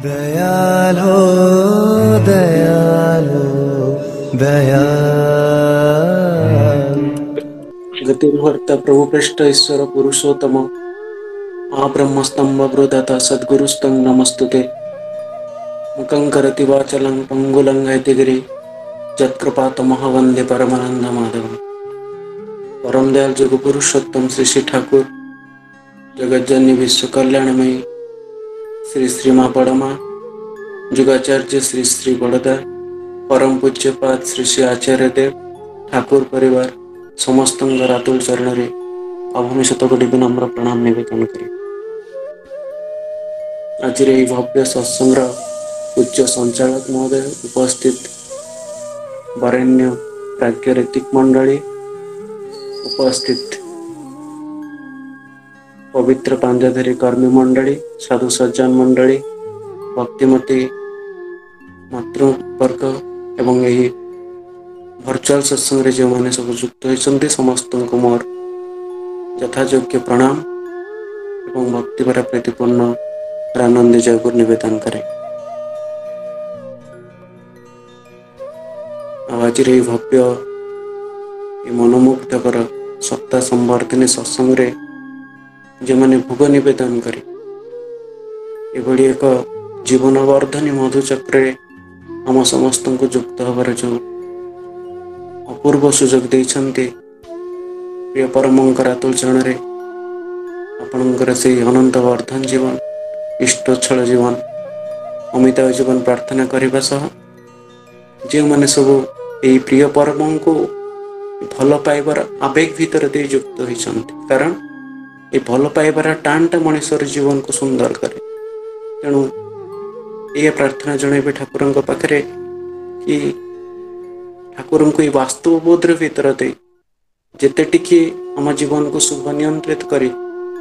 दयालो दयालो दयाल गतिर्भर्ता प्रभुपृष्ठ ईश्वर पुरुषोत्तम आब्रह्मस्तंभ बृहदाता सद्गुरुस्तं नमस्तुते। मुखं करति वाचलं पंगुलं हैतिगिरि जत्कृपातमः वन्दे परमानंद माधवम्। परम दयाल जग पुरुषोत्तम श्री श्री ठाकुर जगज्जननी विश्व कल्याणमयी श्री श्री माँ बड़मा जुगाचार्य श्री श्री बड़दा परम पूज्यपाद श्री श्री आचार्य देव ठाकुर परिवार समस्त अतुल चरण रे अभूमि शतकोटि विनम्र प्रणाम निवेदन करें। आज भव्य सत्संग उच्च संचालक महोदय उपस्थित वरेण्य प्राज्ञ ऋतिक मंडली उपस्थित पवित्र पांजाधरी कर्मी मंडली साधु सज्जन मंडली भक्तिमती मातृवर्ग एवं यही भर्चुआल सत्संग जो मैंने सब युक्त होती समस्त को मोर यथायोग्य प्रणाम एवं भक्तिभरा प्रीतिपूर्ण आनंद जयपुर निवेदन करें। आज भव्य मनोमुग्धकर सप्ताह संवर्धनी सत्संग जो मैंने भोग निवेदन करे एभली एक जीवन वर्धनी मधुचक्र आम समस्त को युक्त हबार जो अपूर्व सुजोग देइछन्ते प्रिय परमंकर अतुल चरण रे आपणकर से अनंत वर्धन जीवन इष्टोच्छल जीवन अमिताभ जीवन प्रार्थना करने सह जो मैंने सब यही प्रिय परम को भल पाइबार आवेग भितर दे युक्त होइछन्ते कारण ये भल पाइबार टाणटा मनुष्यर जीवन को सुंदर करे। तेणु ये प्रार्थना जणाइबे ठाकुर पाखे कि ठाकुर को ये वास्तव बोध भीतर दे जेते टिके आम जीवन को शुभ नियंत्रित करी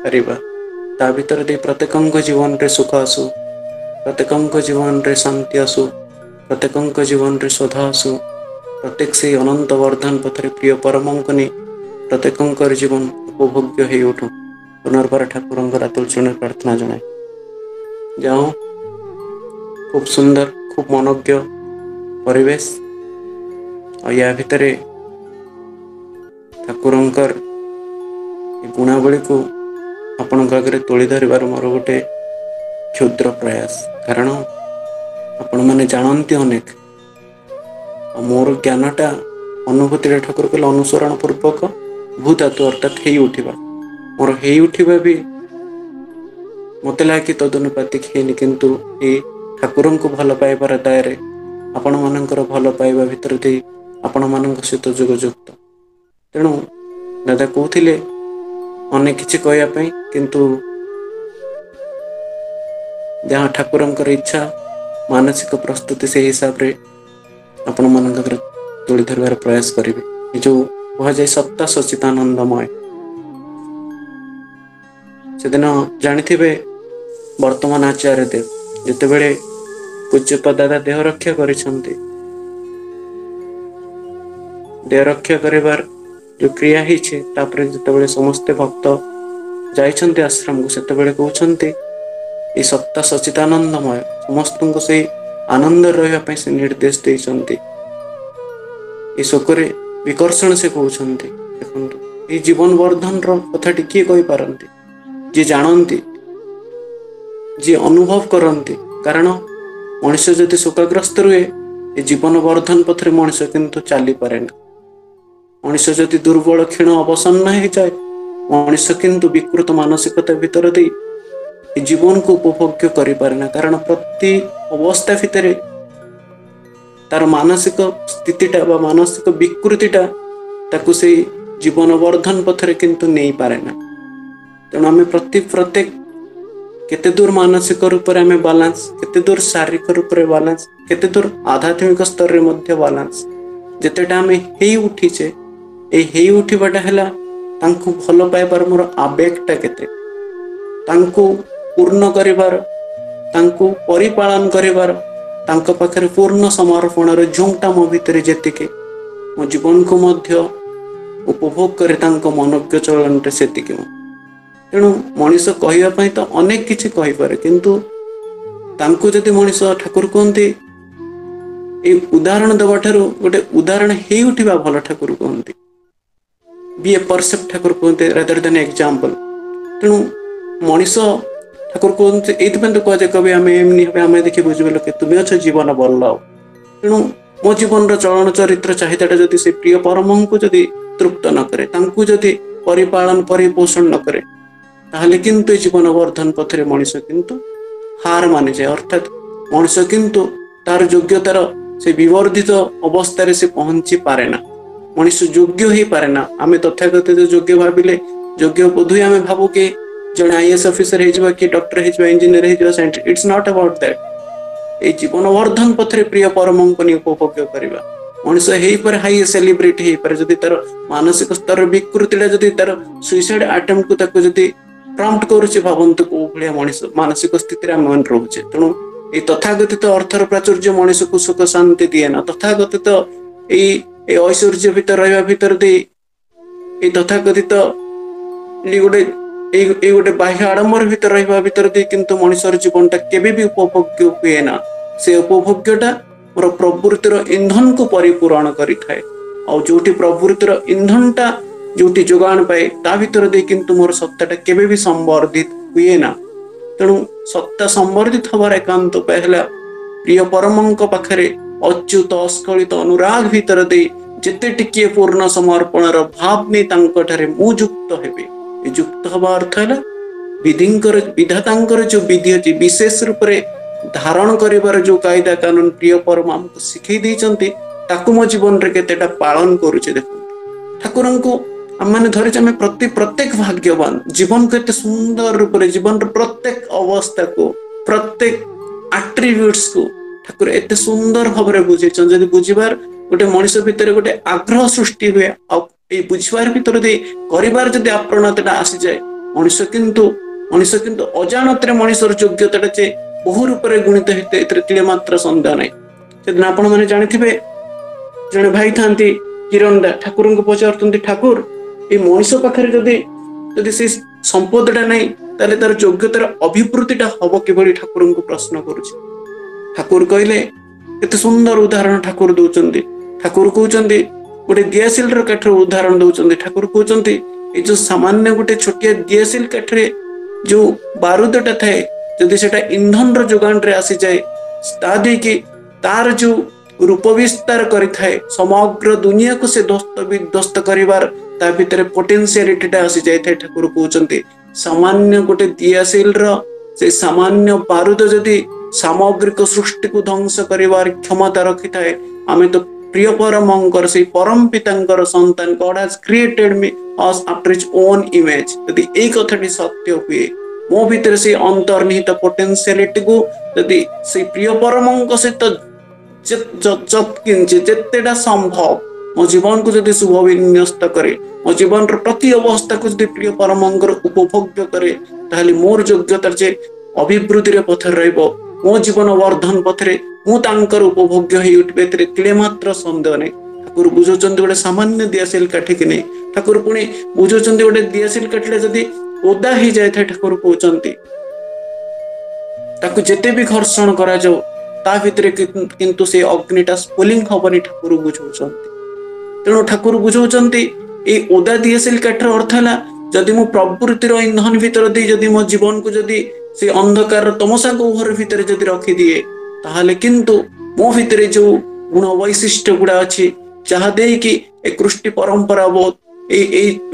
परिबा ता भीतर दे प्रत्येक जीवन रे सुख आसु प्रत्येक जीवन रे शांति आसु प्रत्येक जीवन रे श्रद्धा आसु प्रत्येक से अनंत वर्धन पथरे प्रिय परम को नहीं प्रत्येक जीवन उपभोग्य हो उठू पुनर्बार ठाकुर अतुल चरण प्रार्थना जनाए जाओ खूब सुंदर खूब मनोज्ञ परिवेश और या भितर ठाकुर गुणावली को आपण आगे तोली धरबार मोर गोटे क्षुद्र प्रयास कारण आपण मैंने जानती अनेक मोर ज्ञानटा अनुभूति ठाकुर कहले अनुसरण पूर्वक भूधातु अर्थात हे उठा मोर हे उठा भी मत लगे तदनुपातिक है किंतु ये ठाकुर को भल पाइबार दायरे आपण मानकर भल पाइबा भितर दे आपण मान सहित जोगयुक्त। तेणु दादा कहते अनेक किसी कहवाई किंतु जहाँ ठाकुर इच्छा मानसिक प्रस्तुति से हिसाब से आपण मान तोली धरबार प्रयास करेंगे। जो कह जाए सत्ता सचितानंदमय से दिन जानी वर्तमान आचार्य देव जिते बड़े पूज्यपाद दादा देह रक्षा करिसेंती देह रक्षा करिबार जो क्रिया ही जिते समस्ते भक्त जाइछन्ते आश्रम को सेते कहते ये सत्ता सचितानंदमय समस्त को से आनंद रही से निर्देश देइछन्ते ये शोकरे विकर्षण से कहते देखो ये जीवन वर्धन कथा किए कही पारती जी जानती जी अनुभव करती कारण मनुष्य जदि शोकग्रस्त रुए ये जीवन वर्धन पथरे मनुष्य किंतु चली पारे ना मनुष्य जदि दुर्बल क्षीण अवसन्न हो जाए मनुष्य किंतु विकृत मानसिकता भीतर दे जीवन को उपभोग्य करि पारे ना कारण प्रति अवस्था भितर तार मानसिक स्थितिटा बा मानसिक विकृतिटा ताकू से जीवन वर्धन पथरे किंतु नहीं पारे ना। तेणु आम प्रत्येक केते दूर मानसिक रूप से आम बालांस केते दूर शारीरिक रूप से बालांस केते दूर आध्यात्मिक स्तर रे मध्य बालांस जेतेटा आम हे उठीचे हे उठीबाटा हैला तांको भल पाइबार मोर आवेगटा केते तांको पूर्ण करिबार तांको परिपालन करिबार तांको पाखरे पूर्ण समर्पण रे जोंटा मो भितर जेतिके मो जीवन को मध्य उपभोग करे तांको मनोज्ञ चलन रे सेतिके। तेणु मनीष कहवाई तो अनेक किसी कहीपर किंतु तांकु जदि मनीष ठाकुर कहते उदाहरण देवा ठारू गोटे उदाहरण हे उठिबा भल ठाकुर कहते बी ए परसेप्ट ठाकुर कहते रादर देन एग्जांपल। तेणु मनीष ठाकुर कहते ये तो कह कवि आम एमनी आम देखिए बुझे लोके तुम्हें अच्छे जीवन बदलाओ। तेणु मो जीवन चलन चरित्र चाहिदाटा जदि से प्रिय परम को जदि तृप्त न करे तांकु जदि परिपालन परिपोषण न करे ताहले किंतु जीवन वर्धन पथरे मनीष किंतु हार मानि जाए। अर्थात मनीष किंतु तार योग्यतार से विवर्धित अवस्था से पहुंची पारे ना, मनीष योग्य ही पारे ना। आमे तथाकथित योग्य भाविले योग्य बोधुए आमे भाबु कि जने आईएएस ऑफिसर हे जबा कि डॉक्टर हे जबा इंजीनियर हे जबा scientist. It's not about that. ए जीवन वर्धन पथरे प्रिय परम को उपभोग करबा मनीष हे पर हाई सेलिब्रिटी हे पर जदि तार मानसिक स्तर विकृतिला जदि तार सुइसाइड अटेम्प्ट को ताको जदि प्रॉम्प्ट करूचे भावंतु को भलिया मनीष मानसिक स्थिति रे मन रहउचे। तेणु ए तथाकथित अर्थर प्राचुर्य मनीष को सुख शांति दिए ना। तथाकथित ए ऐश्वर्य भीतर रहबा भीतर दे ए तथाकथित गोटे बाह्य आडंबर भीतर रहबा भीतर दे किंतु मनीषर जीवनटा केबे भी उपभोग्य हुए ना। से उपभोग्यटा मोर प्रवृत्तिर इंधन को परिपूर्ण करि थाए। आ जोटी प्रवृत्तिर इंधनटा जोटी जोगान पाए ता भीतर दे किंतु मोर सत्ताटा केबे भी संवर्धित हुए ना। तेणु सत्ता संवर्धित हबार एकांत पहला प्रिय परमंक पाखरे अच्युत अस्खलित अनुराग भीतर दे जेते टिकिए पूर्ण समर्पणर भाव ने तांकठारे मु युक्त हेबे। ए युक्त हबा अर्थ है विधिंकर विधातांकर जो विधि अछि विशेष रूप रे धारण करिवार जो कायदा कानून प्रिय परम हमको सिखै दैचंती ताकु मो जीवन रे केतेटा पालन करूचे। देखो ठाकुरंको आम धरे आम प्रत्येक भाग्यवान जीवन को एत सुंदर रूप से जीवन प्रत्येक अवस्था को प्रत्येक आट्रिब्यूट्स को ठाकुर एत सुंदर भाव में बुझे जब बुझार गोटे मनीष भितर गोटे आग्रह सृष्टि हुए बुझार भीतर कर जब आप्रणता आसी जाए मनीष किंतु अजाणत मनीषर योग्यता चे बहु रूप से गुणित होते मात्र सन्देह ना। से आपण मैंने जानी जड़े भाई था किरण दा ठाकुर को पचार ठाकुर ये मनीष पाखे जदि से संपदटा नहीं ताले तार योग्यतार अभिवृद्धिटा हम कि ठाकुर को प्रश्न करुचे। ठाकुर कहले केते सुंदर उदाहरण ठाकुर दौरान ठाकुर कहते गोटे दियासिल काठर उदाहरण दौरान ठाकुर कहते ये जो सामान्य गोटे छोटिया दियासिल काठरे जो बारूदटा थाए जदि सेटा इंधन जोगान रे आसी जाए ता देकी तार जो रूप विस्तार करिथाए समग्र दुनिया को से ध्वस्त विध्वस्त करिवार ता भीतर पोटेंशियलिटीटा आसी जाए। ठाकुर कहते सामान्य गोटे दियासिल से सामान्य बारूद जदि सामग्रिक सृष्टि को ध्वंस करिवार क्षमता रखी थाए आमे तो प्रिय परमंकर से परम पितांकर संतान God has created me us after his own image यदि ए कथाटी सत्य हुए मो भीतर से अंतर्निहित पोटेंशियलिटी को यदि से प्रिय परमंक सहित जितेटा संभव मो जीवन को जदि शुभ विन्यस्त करे मो जीवन प्रति अवस्था को जदि प्रिय परमंकर उपभोग्य करे ताहले मोर योग्यता जे अभिवृद्धि पथर रहिबो मो जीवन वर्धन पथरे मु तांकर उपभोग्य हे उठबे तिले मात्र संदेह नहीं। ठाकुर बुझौचंदी गोटे सामान्य दियासिल काठी कि नहीं ठाकुर पुणी बुझौचंदी गोटे दियासिल काठिले जदि ओदा ही जाए ठाकुर कहते ताकू जेते भी घर्षण करा जाओ ता भितर किंतु से अग्निटा स्फुलिंग हबनी ठाकुर बुझौचंती। तेणु ठाकुर बुझौचंती ए ओदा दियासिल काठर अर्थ है जदि मो प्रवृत्तिर इंधन भीतर दे जदि मो जीवन को जदि से अंधकार तमसा गह्वर भीतर जदि रखी दिए ताहले किंतु मो भीतर जो गुण वैशिष्ट्य गुड़ा अच्छी जहा दे कि एक कृष्टि परंपरा बोध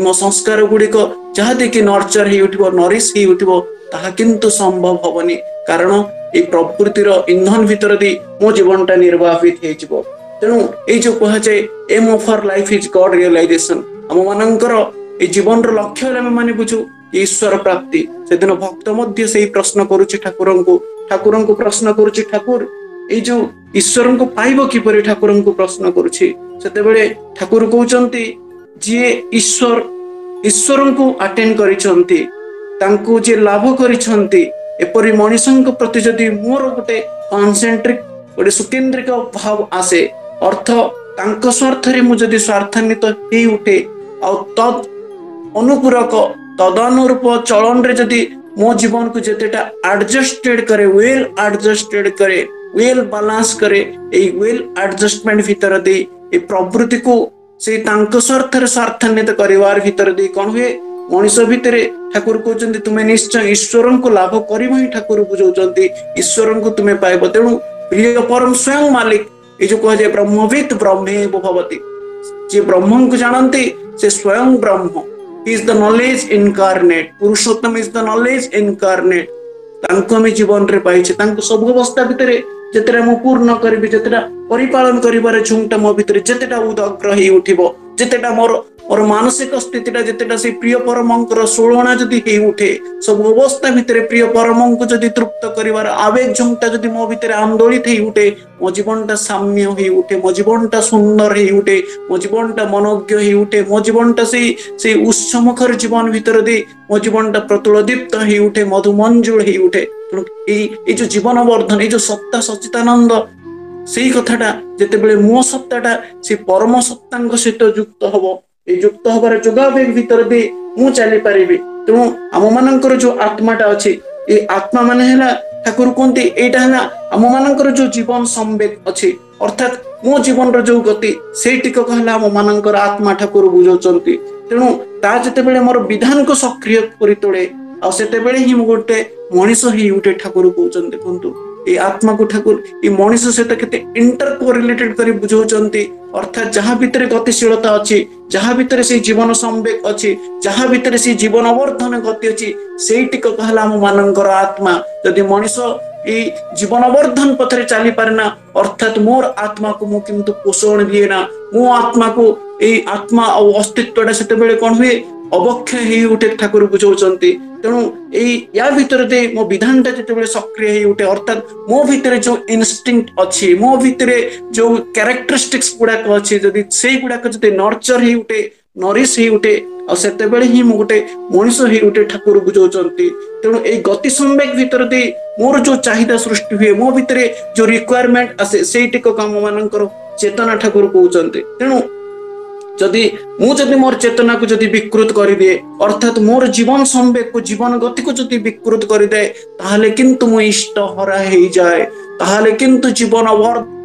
मो संस्कार गुड़िक जहा दे कि नर्चर ही उठिबो नरिश ही उठिबो ताहा किंतु संभव हबनी कारण ए प्रवृत्तिर इंधन भीतर दे मो जीवनटा निर्वापित हे जिवो। तेणु ए जो कहा जाए aim of our life is God realisation हम मानकर ए जीवन रो लक्ष्य है माने बुझू ईश्वर प्राप्ति। से दिन भक्त मध्य से प्रश्न करूची ठाकुर को प्रश्न करूची ठाकुर ए जो ईश्वर को पाइबो किपरि ठाकुर को प्रश्न करूची सेते बेले ठाकुर कहउचंती जे ईश्वर को अटेंड करिसंती तांको जे लाभ करिसंती एपरि मनुष्यक प्रति जदि मोर गोटे कॉन्सेंट्रिक गोटे सुकेंद्रिक भाव आसे अर्थ तांको स्वार्थ रे मु जदि स्वार्थान्वित हे उठे आ तद अनुपूरक तदनुरूप चलन रे जदि मो जीवन को जितेटा एडजस्टेड करे, वेल एडजस्टेड करे, वेल बालांस करे, ए वेल एडजस्टमेंट भीतर दे ए प्रवृत्ति को से तांको स्वार्थर स्वार्थान्वित करिवार भीतर दे कोन हुए मनुष भीतर ठाकुर कहते तुम्हें निश्चय ईश्वर को लाभ कर ठाकुर बुझाऊँ ईश्वर को तुम्हें पाइब। तेणु प्रिय परम स्वयं मालिक ये जो कह जाए ब्रह्मविद ब्रह्मेव भवति, जे ब्रह्म को जानते से स्वयं ब्रह्म is the knowledge incarnate, Purushottam is the knowledge incarnate. तांको हमें जीवन रे पाइछे, तांको सब अवस्था भितर जेतेटा मु पूर्ण करिबि, जेतेटा परिपालन करिबार झुंटा मो भितर जेतेटा उदग्र हेई उठिबो, जेतेटा मोर मानसिक स्थितिटा जेतेटा से प्रिय परमंकर सोलना जदि हेई उठे, सब अवस्था भितर प्रिय परमं को जदि तृप्त करिबार आवेग झुंटा जदि मो भितर आंदोलित हेई उठे, मो जीवनटा साम्य हेई उठे, मो जीवनटा सुंदर हेई उठे, मो जीवनटा मनोज्ञ हेई उठे, मो जीवनटा से उत्समुखर जीवन भितर दे मो जीवनटा प्रतुलदीप्त हेई उठे, मधुमंजुल हेई उठे। ए जो जीवन वर्धन, ए जो सत्ता सच्चिदानंद सेई कथाटा जेतेबेले मो सत्ताटा से परम सत्तांग सहित युक्त हबो, ए युक्त हबार जोगावेग भीतर दे मु चली पारिबे। तेणु आम मानकर जो आत्माटा अछि, ए आत्मा माने हैला ठाकुर कहते एटा हैला आम मानकर जो जीवन संवेग अछि, अर्थात मो जीवन रो जो गति से टिक कहला आम मानकर आत्मा ठाकुर बुझौचंती। तेणु ता जेतेबेले मोर विधान को सक्रिय करि तोड़े आ सेतेबेले ही मु गोटे मनीष ही उठे ठाकुर कहउचंती। देखंतु ए आत्मा को ठाकुर ए मनीष सहित केते इंटर कोरिलेटेड करी बुझौचंती, अर्थात जहाँ भीतर गतिशीलता अछि, जहाँ भीतर से जीवन संवेग अछि, जहाँ भीतर से जीवन वर्धन गति अछि, सेटिक कहला हम मानकर आत्मा। यदि मनीष ए जीवन वर्धन पथरे चली पारे ना, अर्थात मोर आत्मा को मु किंतु पोषण दिए ना, मो आत्मा को ए आत्मा और अस्तित्वटा सेतेबेले कोन हुए अवक्षय हेई उठे ठाकुर बुझौचंती। तेणु या भीतर दे मो विधानटा जेतेबेले सक्रिय हेई उठे, अर्थात मो भीतर जो इनस्टिंक्ट अछि, मो भीतर जो कैरेक्टरिस्टिक्स गुडाक अछि, जदि सेई गुडाक जदि नर्चर हेई उठे, नरिश हेई उठे, आ सेतेबेले ही मो गोटे मनीष हेई उठे ठाकुर बुझौचंती। तेणु ए गति संवेग भीतर दे मोर जो चाहिदा सृष्टि हुए, मो भीतर जो रिक्वायरमेंट आसे सेटिक काम मानकर चेतना ठाकुर कहउचंती। तेणु जदि मोर चेतना को जदि विकृत कर दिए, अर्थात मोर जीवन संवेग को जीवन गति को जदि विकृत कर दे, ताहले किंतु मो इष्ट हरा हेई जाए, ताहले किंतु जीवन वर्धन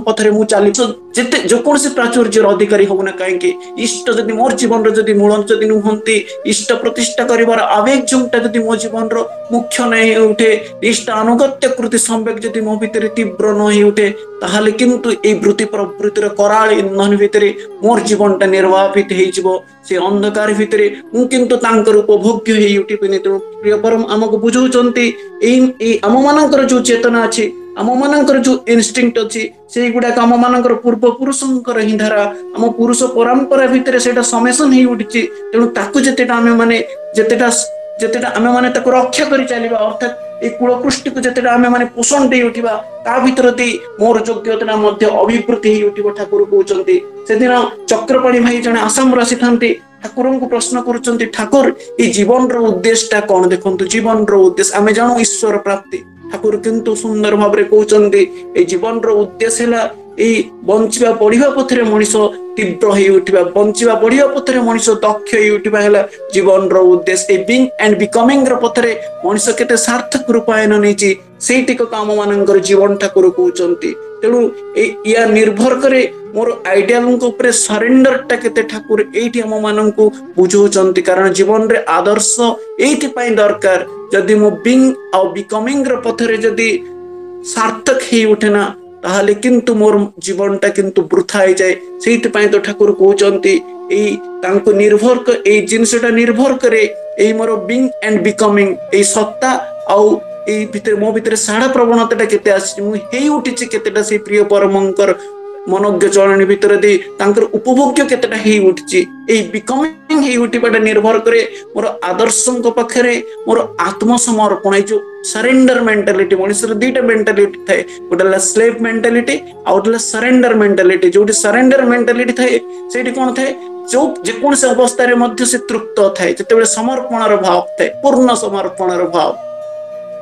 पथरे मु चली जेते जो कौन से प्राचुर्य अधिकारी हो ना कहीं इष्ट जदि मोर जीवन रो जदि मूल जदि नुहंती, इष्ट प्रतिष्ठा करिवार आवेग जोंटा जदि मो जीवन रो मुख्य नहीं उठे, इष्ट अनुगत्य कृति संवेग जदि मो भितर तीव्र नहीं उठे, ताहले किंतु ए वृत्ति प्रवृत्तिर कराल इंधन भितर मोर जीवनटा निर्वापित हेई जिवो, से अंधकार भितर मु किंतु तांकर उपभोग्य हेई उठिबिनी। तेणु प्रिय परम आमको बुझौचंती ए आम मानकर जो चेतना अछि, आम मानकर जो इनस्टिंक्ट अछि, से गुडा आम मानकर पूर्व पुरुषंकर ही धारा, आम पुरुष परंपरा भितर सेटा समेसन ही उठिछि। तेणु ताकु जेतेटा आमे माने जेतेटा आमे माने ताकु रक्षा करि चलिबा, अर्थात ए कुलकृष्टि को जेतेटा आमे माने पोषण दे उठिबा, ता भितर दे मोर योग्यता मध्य अभिवृद्धि ही उठिबो ठाकुर कहउचंती। सेदिन चक्रपाणी भाई जने आसाम राशि थांती, ठाकुर को प्रश्न करुचंती, ठाकुर ए जीवन रो उद्देश्यटा कोन? देखंतु जीवन रो उद्देश्य आमे जानो ईश्वर प्राप्ति, ठाकुर किंतु सुंदर भाव कहउचंती ए जीवन रो उद्देश्य हैला बंचिबा बढ़िया पथरे मनीष तीव्र हो उठा, बंचिबा बढ़िया पथरे मनीष दक्ष हो उठा है जीवन रो उद्देश्य। बीइंग एंड बिकमिंग रो पथरे मनीष केते सार्थक रूपायन नहीं सेटिक काम मानकर जीवन ठाकुर कहउचंती। तेणु या निर्भर करे मोर आइडियल ऊपर सरेंडर टा केते ठाकुर एठी हम माननकु बुझौचंती, कारण जीवन रे आदर्श एठी पई दरकार। जदि मो बीइंग आ बिकमिंग रो पथरे जदि सार्थक हे उठेना, ताहले किंतु मोर जीवनटा किंतु वृथा हो जाए। सेइति पई तो ठाकुर कहउचंती एई तांको निर्भर एई जिनसटा निर्भर करे एई मोर बीइंग एंड बिकमिंग, एई सत्ता आउ एई भितर मो भितर साड़ा प्रवणताटा केते आछि, मु हेई उठिछि केतेटा से प्रिय परमंकर मनोज्ञ चरण भितर दे तांकर उपभोग्य केतेटा हेई उठिछि। एई बिकमिंग हेई उठिबाटा निर्भर करे मोर आदर्शंक पाखरे मोर आत्मसमर्पण, ए जो सरेंडर मेंटालिटी। मनुष्य दुईटा मेंटालिटी थाए, गोटे स्लेव मेंटालिटी आ गोटे सरेंडर मेंटालिटी। जो सरेंडर मेंटालिटी थाए सेठी कोन थाए, जो जेकोनसे अवस्था रे मध्य से तृप्त थाए, जेतेबेले समर्पणर भाव थाए, पूर्ण समर्पणर भाव।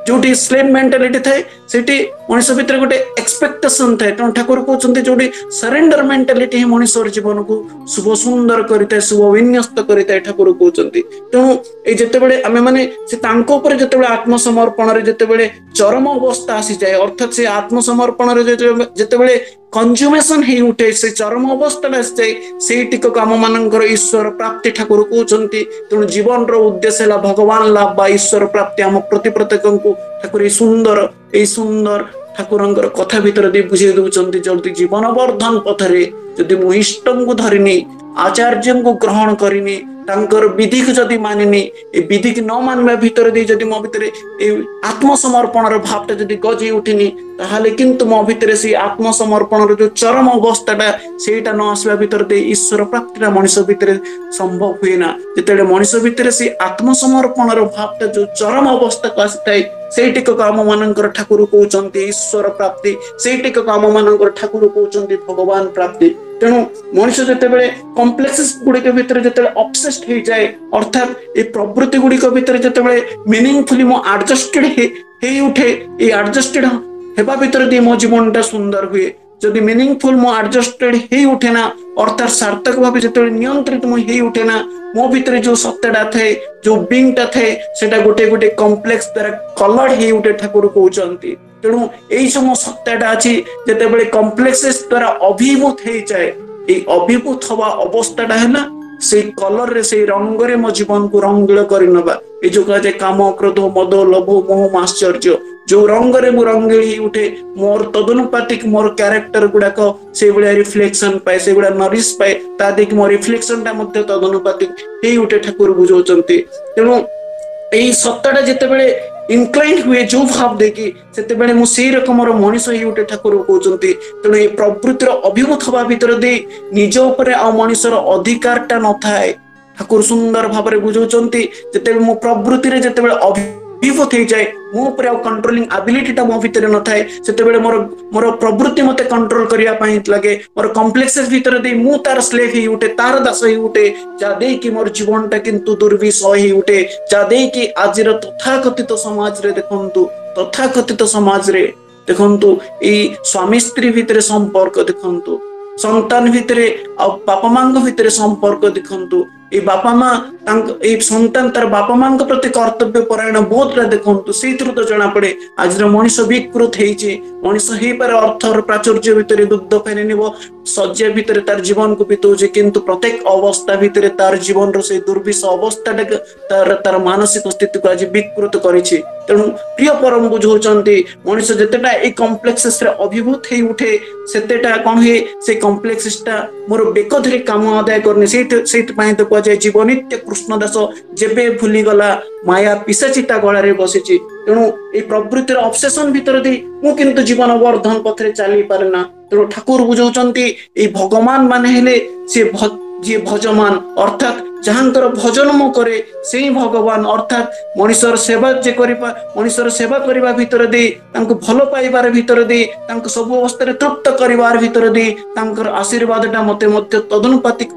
जोटी स्लेव मेंटालिटी थाए सेठी मनुष्य भितर गोटे एक्सपेक्टेशन थाए तेणु ठाकुर कहते जोटी सरेंडर मेंटालिटी ही मनुष्य जीवन को शुभ सुंदर करिଥାଏ शुभ विन्यस्त करिଥାଏ ठाकुर कहते तेणु ये जितेबले आमे माने से तांको ऊपर जितेबले आत्मसमर्पण रे जितेबले चरम अवस्था आसी जाए अर्थात से आत्मसमर्पण रे जितेबले कंज्यूमेशन ही उठे से चरम अवस्था आसी जाए से टिक आम मानकर ईश्वर प्राप्ति ठाकुर कहते तेणु जीवन रो उद्देश्य है भगवान लाभ बा ईश्वर प्राप्ति आम प्रति प्रत्येक को ठाकुर ये सुंदर ठाकुर कथा भितर दे बुझे दउचंती जल्दी जीवन वर्धन पथरे जदि मु इष्टम को धरिनी आचार्य को ग्रहण करिनी तांकर विधि को जदि मानिनी ए विधि की न मानवा भितर दे जदि मो भितर ए आत्मसमर्पण रो भावटा जदि गजी उठिनी ताहाले किंतु मो भितर से आत्मसमर्पण रो जो चरम अवस्थाटा सेटा न आसवा भितर दे ईश्वर प्राप्तिरा मनुष्य भितर संभव हुए ना जेतेले मनुष्य भितर से आत्मसमर्पण रो भावटा जो चरम अवस्था को आसिताय सेटिक काम मानकर ठाकुर कहउचंती ईश्वर प्राप्ति सेटिक काम मानकर ठाकुर कहउचंती भगवान प्राप्ति तेणु मनुष्य जितेबले कॉम्प्लेक्सेस गुड़िक भितर जितेबले ऑब्सेस्ड हो जाए अर्थात ये प्रवृत्ति गुड़िक भितर जितेबले मीनिंगफुली मो एडजस्टेड हे उठे ये एडजस्टेड हेबा भितर दी मो जीवनटा सुंदर हुए जदि मीनिंगफुल मो एडजस्टेड हे उठे ना अर्थात सार्थक भाव जितेबले नियंत्रित मो हे उठे ना मो भितर जो सत्यटा थाए जो बींगटा थाए सेटा गोटे गोटे कॉम्प्लेक्स द्वारा कलर हे उठे ठाकुर कहउचंती तेणु यही सब सत्याटा अच्छी जितेबले कॉम्प्लेक्सेस द्वारा अभिभूत हो जाए ये अभिभूत हवा अवस्थाटा है से कलर रे से रंग रे मो जीवन को रंगील करनबा ये जो कहे काम क्रोध मद लोभ मोह आश्चर्य जो रंग रे मु रंगील ही उठे मोर तदनुपातिक मोर कैरेक्टर गुड़ाक से भाया रिफ्लेक्शन पाए से भाया नरिश पाए ता देखि मो रिफ्लेक्शन टा मध्य तदनुपातिक ही उठे ठाकुर बुझौचंती तेणु यही सत्ताटा जितेबले इनक्लाइन हुए जो भाव देखी से मु से रकम मनीष ही उठे ठाकुर कहते तेणु ये प्रवृत्तिर अभिभूत हवा भितर दे निज उपर आ मनीषर अधिकारटा न थाए ठाकुर सुंदर भाव में बुझाउचंती जेतेबेले मो प्रवृत्ति जेतेबेले अभिभूत हो जाए मो ऊपर कंट्रोलिंग एबिलिटीटा मो भितर न थाए सेतेबेले मोर प्रवृत्ति मते कंट्रोल करिया पई लागे मोर कॉम्प्लेक्सेस भितर दे मु तार स्लेव ही उठे तार दास ही उठे जा दे कि मोर जीवनटा किंतु दुर्विषह ही उठे जा दे कि आजिर तथाकथित समाज रे देखंतु तथाकथित समाज रे देखंतु ई स्वामी स्त्री भितर संपर्क देखंतु संतान भितर बापा मां भितर संपर्क देखंतु ए बापा मां संतान तार बापा मां प्रति कर्तव्य परायण बोधरा देखंतु से तो जना पड़े आज मनीष विकृत होइछि मनीष हे पर अर्थर प्राचुर्य भितर दुग्ध फेरि निबो सज्जा भितर तार जीवन को बितौछि किंतु प्रत्येक अवस्था भितर तार जीवन रो से दुर्विष अवस्था तार मानसिक स्थिति को आज विकृत करिछि तेणु प्रिय परम बुझौचंती मनीष जेतेटा ए कॉम्प्लेक्सेस रे अभिभूत हे उठे सेतेटा कोन हे से कॉम्प्लेक्सेसटा मोर बेकधरे काम आदाय करने सेट पई तो जाए जीवनित्य कृष्णदास जेबे भूली गला माया पिशाचिता गला रे बसिछि तेणु ए प्रवृत्तिर ऑब्सेशन भितर दे मु किंतु जीवन वर्धन पथरे चली पारेना तेणु ठाकुर बुझौचंती ए भगवान माने हेले से जे भजमान अर्थात जहांकर भजन मो करे से भगवान अर्थात मनीषर सेवा जे करिपा मनीषर सेवा करिबा भितर दे तांको भलो पाइबार भितर दे तांको सब अवस्था रे तृप्त करिबार भितर दे तांकर आशीर्वादटा मते मते तदनुपातिक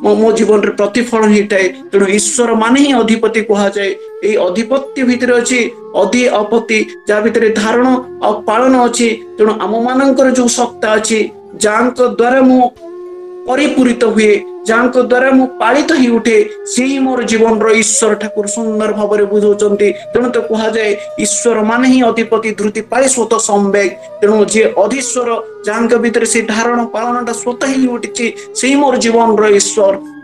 मो जीवन रे प्रतिफल हिटाए तेणु ईश्वर माने ही अधिपति कहा जाए ए अधिपत्य भितर अछि अधि अपति जा भितर धारण आ पालन अछि तेणु आम मानकर जो सत्ता अछि जांक द्वारा मो परिपूरित हुए जांको द्वारा मु पालित ही उठे से मोर जीवन रो ईश्वर ठाकुर सुंदर भाव में बुझौचंती तेणु तो कहा जाए ईश्वर माने ही अधिपति धृति पाए स्वतः संवेग तेणु जे अधीश्वर जांक भीतर से धारण पालनटा स्वतः ही उठिछि से मोर जीवन रो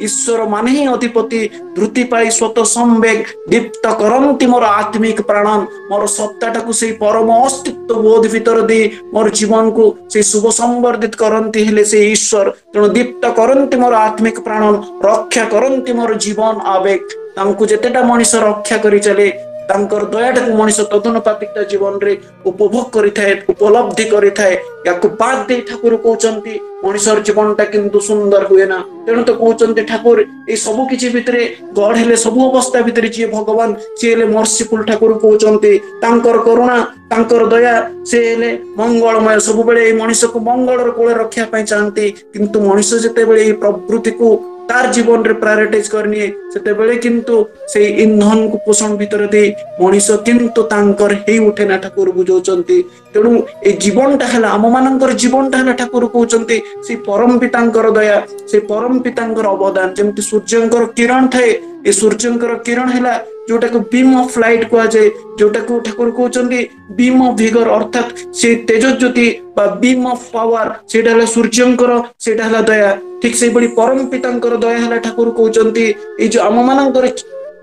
ईश्वर माने ही अधिपति धृति पाए स्वतः संवेग दीप्त करंती मोर आत्मिक प्राणन मोर सत्ताटाकू से परम अस्तित्व बोध भीतर दे मोर जीवन को से शुभ संवर्धित करंती हेले से ईश्वर तेणु दीप्त करंती मोर आत्मिक प्राणन रक्षा करंती मोर जीवन आवेग तांको जेतेटा मनीष रक्षा करी चले तांकर दयाटाकू मनीष तदनुपातिक जीवन रे उपभोग करि थाए उपलब्धि करि थाए याकू बाद दे ठाकुर कहउचंती मनीषर जीवनटा किंतु सुंदर हुए ना तेणु तो कहउचंती ठाकुर ए सब किछि भितरे गॉड हेले सब अवस्था भितरे जे भगवान से हेले मर्सीफुल ठाकुर कहउचंती तांकर करुणा तांकर दया से हेले मंगलमय सब बेले ए मनीष को मंगलर कोले रखिया पई चाहंती किंतु मनीष जेते बेले ए प्रवृत्ति को तार जीवन रे प्रायोरिटाइज करनी सेतेबेले किंतु से इंधन को पोषण भीतर दे मनीष किंतु तांकर हे उठे ना ठाकुर बुझौचंती। तेणु ए जीवनटा हैला आम मानकर जीवनटा हैला ठाकुर कहउचंती से परम पितांकर दया से परम पितांकर अवदान जेमति सूर्यंकर किरण थाए ए सूर्यंकर किरण हैला जोटा को बीम ऑफ लाइट कहा जाए जोटा को ठाकुर कहउचंती बीम ऑफ विगर अर्थात से तेज ज्योति बा बीम ऑफ पावर सेटा हैला सूर्यंकर सेटा हैला दया ठीक से बड़ी परम पितांकर दया हैला ठाकुर कहउचंती ए जो आम मानकर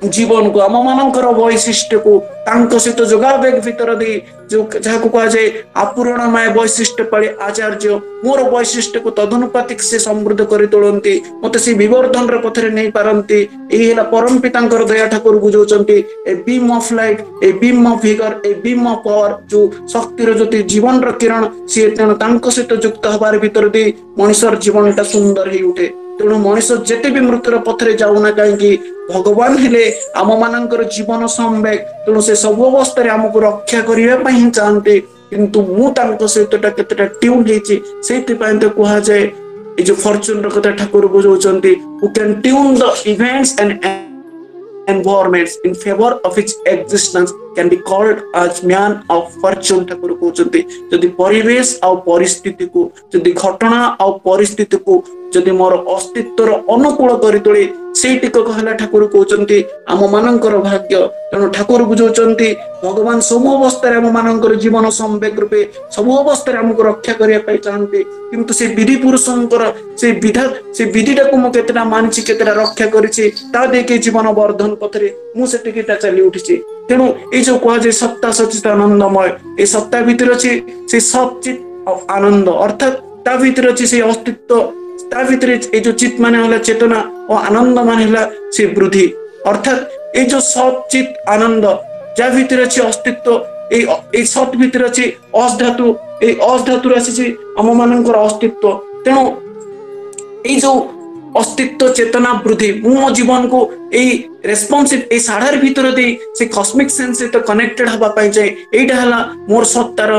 जीवन को आम मानकर वैशिष्ट्य को तांको सहित जोगाबेग भीतर दे जो जहाँ को कहा जाए आपूर्णमय वैशिष्ट्य पाले आचार्य मोर वैशिष्ट्य को तदनुपातिक से समृद्ध कर तोड़ती मत से विवर्धन पथरे नहीं पारती यही है परम पितांकर दया ठाकुर बुझौचंती a beam of light a beam of vigour a beam of power जो शक्तिर ज्योति जीवन किरण सी तेणु तांको सहित युक्त हबार भीतर दे मनुष्यर जीवनटा सुंदर ही उठे। तेणु मनीष जेते भी मृत्युर पथरे जाऊना कहीं भगवान हेले आम मानकर जीवन संवेग तेणु से सब अवस्था आमको रक्षा करने ही चाहते किंतु मु सहित केतेटा ट्यून हेची सेथिपाई तो कहा जाए ये जो फॉर्च्यून कथा ठाकुर बुझौचंती who can tune the events and environments in favor of its existence can be called as man of fortune Thakur कहउचंती। जदि परिवेश आ परिस्थिति को जदि घटना आ परिस्थिति को जदि मोर अस्तित्वर अनुकूल करि तोले सेटिक कहला ठाकुर कहउचंती आम मानकर भाग्य। तेणु ठाकुर बुझौचंती भगवान सब अवस्था आम मानकर जीवन संवेग रूपे सब अवस्था आमको रक्षा करने पाई चाहते किंतु से विधि पुरुषंकर से विधिटा को केतेटा मानछि केतेटा रक्षा करिछि ता देके जीवन वर्धन पथरे मु सेटिकिटा चली उठिछि। तेणु ए जो कहा जाए सत्ता सचित आनंदमय ए सत्ता भीतर अछि से सचित आनंद अर्थात ता भीतर अछि से अस्तित्व ता भीतर ए जो चित माने होला चेतना और आनंद माने होला से वृद्धि अर्थात ए जो सचित आनंद जा भीतर अछि अस्तित्व ए सत भीतर अछि अस धातु ए अस धातु आसी आम मानकर अस्तित्व। तेणु ए जो अस्तित्व चेतना वृद्धि मो जीवन को ए रेस्पॉन्सिव ए साढ़ार भीतर दे से कॉस्मिक सेंस से तो कनेक्टेड हवा पाई जाए एटा हला मोर सत्तार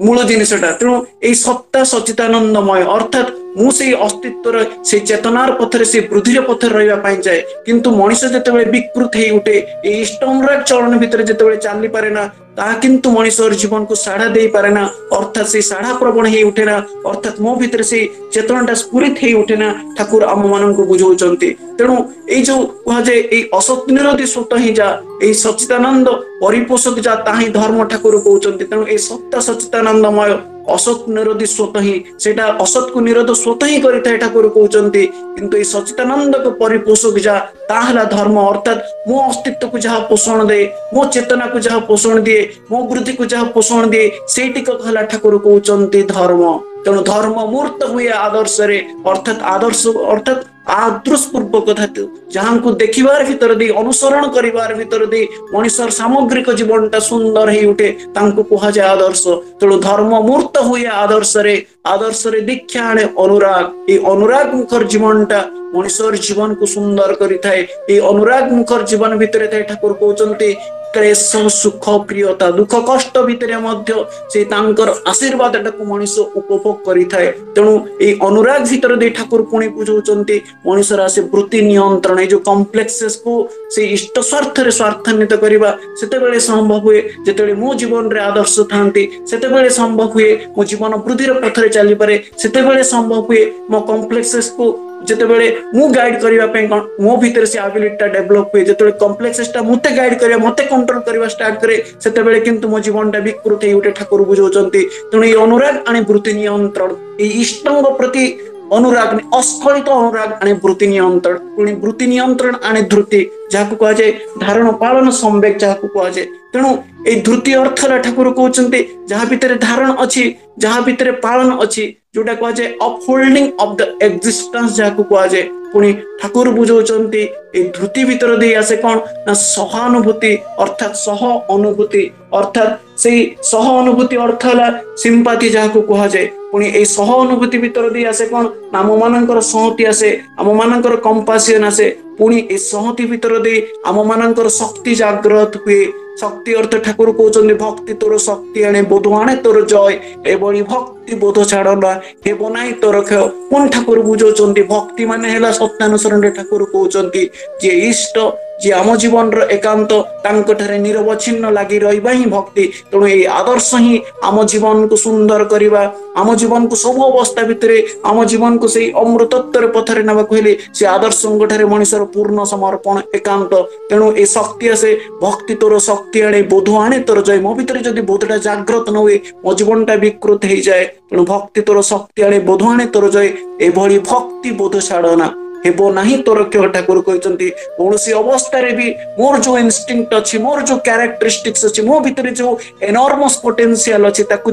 मूल जिनसटा। तेणु ए सत्ता सचितानंदमय अर्थात मु से अस्तित्वर से चेतनार पथरे से वृद्धिर पथरे रहिबा पाई जाए किंतु मनीष जेतेबेले विकृत हे उठे ए इष्टमराग चरण भीतर जेतेबेले चाली पारे ना ता किंतु मनीषर जीवन को साढ़ा दे पारे ना अर्थात से साढ़ा प्रवण हे उठे ना अर्थात मो भीतर से चेतनाटा स्फुरित हे उठे ना ठाकुर आम माननको बुझौचंती। तेणु ए जो कहा जाए ए असत निरोधी स्वत ही जा ए सच्चिदानंद परिपोषक जा ताही धर्म ठाकुर कहउचंती। तेणु ए सत्ता सच्चिदानंदमय असत निरोधी स्वत ही सेटा असत को निरोध स्वत ही करिथाय ठाकुर कहउचंती किंतु ए सच्चिदानंद को परिपोषक जा ताहला धर्म अर्थात मो अस्तित्व को जहाँ पोषण दे मो चेतना को जहाँ पोषण दिए मो वृद्धि को जहाँ पोषण दिए सेटिक कहला ठाकुर कहउचंती धर्म। तेणु धर्म मूर्त हुए आदर्श रे अर्थात आदर्श अर्थात आदर्शपूर्वक धातु जहाँ को देखिबार भीतर दे अनुसरण करिबार भीतर दे मनुष्यर सामग्रिक जीवनटा सुंदर ही उठे तांको कहा जाए आदर्श। तेणु धर्म मूर्त हुए आदर्श रे दीक्षा आने अनुराग ए अनुराग मुखर जीवनटा मनुष्यर जीवन को सुंदर करिथाए ए अनुराग मुखर जीवन भीतर थाए ठाकुर कहउचंती क्लेश सुख प्रियता दुख कष्ट भीतर मध्य से तांकर आशीर्वाद टाको मनुष्य उपभोग करिथाए। तेणु ए अनुराग भीतर दे ठाकुर पुणी बुझौचंती मनुष्यर आसे वृत्ति नियंत्रण जो कॉम्प्लेक्सेस को से इष्ट स्वार्थ रे स्वार्थान्वित करिबा सेतेबेले संभव हुए जेतेबेले मो जीवन रे आदर्श थांती सेतेबेले संभव हुए मो जीवन वृद्धिर पथरे चली पारे सेतेबेले संभव हुए मो कॉम्प्लेक्सेस को जेतेबेले मु गाइड करिबा पे मो भीतर से एबिलिटी डेवलप हुए जेतेबेले कॉम्प्लेक्सेसटा मते गाइड करिया मते कंट्रोल करिबा स्टार्ट करे सेतेबेले किंतु मो जीवनटा विकृत हे उठे ठाकुर बुझौचंती। तेणु ए अनुराग आने वृत्ति नियंत्रण ए इष्टंग प्रति अनुराग ने अस्खलित अनुराग आने वृत्ति नियंत्रण पुणी वृत्ति नियंत्रण आने धृति जहाँ कहा जाए धारण पालन संवेग जहाँ कहा जाए। तेणु ए धृति अर्थ ठाकुर कहउचंती जहाँ भीतर धारण अच्छी जहाँ भीतर पालन अच्छी जोटा कहा जाए अपहोल्डिंग ऑफ द एग्जिस्टेंस जहाँ कहा जाए पुणी ठाकुर बुझौचंती ए धृति भीतर दे आसे कौन ना सहानुभूति अर्थात सह अनुभूति अर्थात से सह अनुभूति अर्थ है सिंपाथी जहाँ को कहा जाए पुणी ए सह अनुभूति भीतर दे आसे कौन आम मानकर सहति आसे आम मानकर कंपासियन आसे पुणी ए सहति भीतर दे आम मानकर शक्ति जागृत हुए शक्ति अर्थ ठाकुर कहउचंती भक्ति तोर शक्ति आने बोध आने तोर जय एभली भक्ति ଭକ୍ତି ବୋଧ ଛାଡ଼ନା ହେବ ନାହିଁ ତୋର କ୍ଷୟ। ପୁଣି ଠାକୁର ବୁଝଉଛନ୍ତି ଭକ୍ତି ମାନେ ହେଲା ସତ୍ୟାନୁସରଣରେ ଠାକୁର କହୁଛନ୍ତି ଯେ ଇଷ୍ଟ ଯିଏ ଆମ ଜୀବନର ଏକାନ୍ତ ତାଙ୍କଠାରେ ନିରବଚ୍ଛିନ୍ନ ଲାଗି ରହିବା ହିଁ ଭକ୍ତି। ତେଣୁ ଏଇ ଆଦର୍ଶ ହିଁ ଆମ ଜୀବନକୁ ସୁନ୍ଦର କରିବା, ଆମ ଜୀବନକୁ ସବୁ ଅବସ୍ଥା ଭିତରେ ଆମ ଜୀବନକୁ ସେଇ ଅମୃତତ୍ୱର ପଥରେ ନେବାକୁ ହେଲେ ସେ ଆଦର୍ଶଙ୍କ ଠାରେ ମଣିଷର ପୂର୍ଣ୍ଣ ସମର୍ପଣ ଏକାନ୍ତ। ତେଣୁ ଏ ଶକ୍ତି ଆସେ ଭକ୍ତି ତୋର ଶକ୍ତି ଆଣେ ବୋଧ ଆଣେ ତୋର ଜୟ। ମୋ ଭିତରେ ଯଦି ବୋଧଟା ଜାଗ୍ରତ ନ ହୁଏ ମୋ ଜୀବନଟା ବିକୃତ ହେଇଯାଏ। ତେଣୁ ଭକ୍ତି ତୋର ଶକ୍ତି ଆଣେ ବୋଧ ଆଣେ ତୋର ଜୟ, ଏଭଳି ଭକ୍ତି ବୋଧ ଛାଡ଼ନା ହେବ ନାହିଁ ତୋର କ୍ଷୟ। ଠାକୁର କହିଛନ୍ତି କୌଣସି ଅବସ୍ଥାରେ ବି ମୋର ଯୋଉ ଇନଷ୍ଟିଙ୍କ୍ଟ ଅଛି, ମୋର ଯୋଉ କ୍ୟାରେକ୍ଟରିଷ୍ଟିକ୍ସ ଅଛି, ମୋ ଭିତରେ ଯୋଉ ଏନର୍ମସ୍ ପୋଟେନ୍ସିଆଲ ଅଛି, ତାକୁ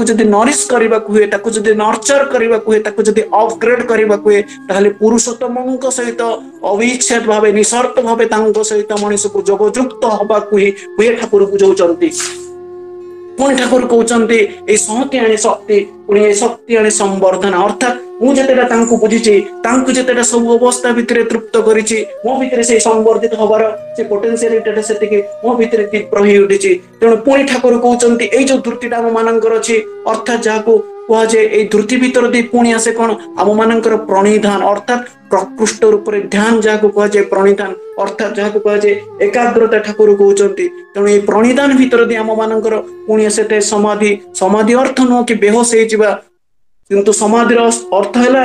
ଯଦି ନରିଶ କରିବାକୁ ହୁଏ, ତାକୁ ଯଦି ନର୍ଚର କରିବାକୁ ହୁଏ, ତାକୁ ଯଦି ଅପଗ୍ରେଡ କରିବାକୁ ହୁଏ, ତାହେଲେ ପୁରୁଷୋତ୍ତମଙ୍କ ସହିତ ଅବିଚ୍ଛେଦ ଭାବେ ନିଃସର୍ତ୍ତ ଭାବେ ତାଙ୍କ ସହିତ ମଣିଷକୁ ଯୋଗଯୁକ୍ତ ହବାକୁ ହିଁ ହୁଏ। ଠାକୁର ବୁଝଉଛନ୍ତି। ପୁଣି ଠାକୁର କହୁଛନ୍ତି ଏଇ ସଂହତି ଆଣେ ଶକ୍ତି, ପୁଣି ଏ ଶକ୍ତି ଆଣେ ସମ୍ବର୍ଦ୍ଧନା। ଅର୍ଥାତ୍ ମୁଁ ଯେତେଟା ତାଙ୍କୁ ବୁଝିଛି, ତାଙ୍କୁ ଯେତେଟା ସବୁ ଅବସ୍ଥା ଭିତରେ ତୃପ୍ତ କରିଛି, ମୋ ଭିତରେ ସେଇ ସମ୍ବର୍ଦ୍ଧିତ ହବାର ସେ ପୋଟେନ୍ସିଆଲିଟି ସେତିକି ମୋ ଭିତରେ ତୀବ୍ର ହେଇ ଉଠିଛି। ତେଣୁ ପୁଣି ଠାକୁର କହୁଛନ୍ତି ଏଇ ଯୋଉ ଧୃତିଟା ଆମ ମାନଙ୍କର ଅଛି, ଅର୍ଥାତ୍ ଯାହାକୁ କୁହାଯାଏ ଏଇ ଧୃତି ଭିତରେ ଦେଇ ପୁଣି ଆସେ କଣ ଆମ ମାନଙ୍କର ପ୍ରଣିଧାନ, ଅର୍ଥାତ୍ ପ୍ରକୃଷ୍ଟ ରୂପରେ ଧ୍ୟାନ ଯାହାକୁ କୁହାଯାଏ ପ୍ରଣିଧାନ, ଅର୍ଥାତ୍ ଯାହାକୁ କୁହାଯାଏ ଏକାଗ୍ରତା। ଠାକୁର କହୁଛନ୍ତି ତେଣୁ ଏଇ ପ୍ରଣିଧାନ ଭିତରେ ଦେଇ ଆମ ମାନଙ୍କର ପୁଣି ଆସେ ସମାଧି। ସମାଧି ଅର୍ଥ ନୁହଁ କି ବେହୋସ ହେଇଯିବା, କିନ୍ତୁ ସମାଧିର ଅର୍ଥ ହେଲା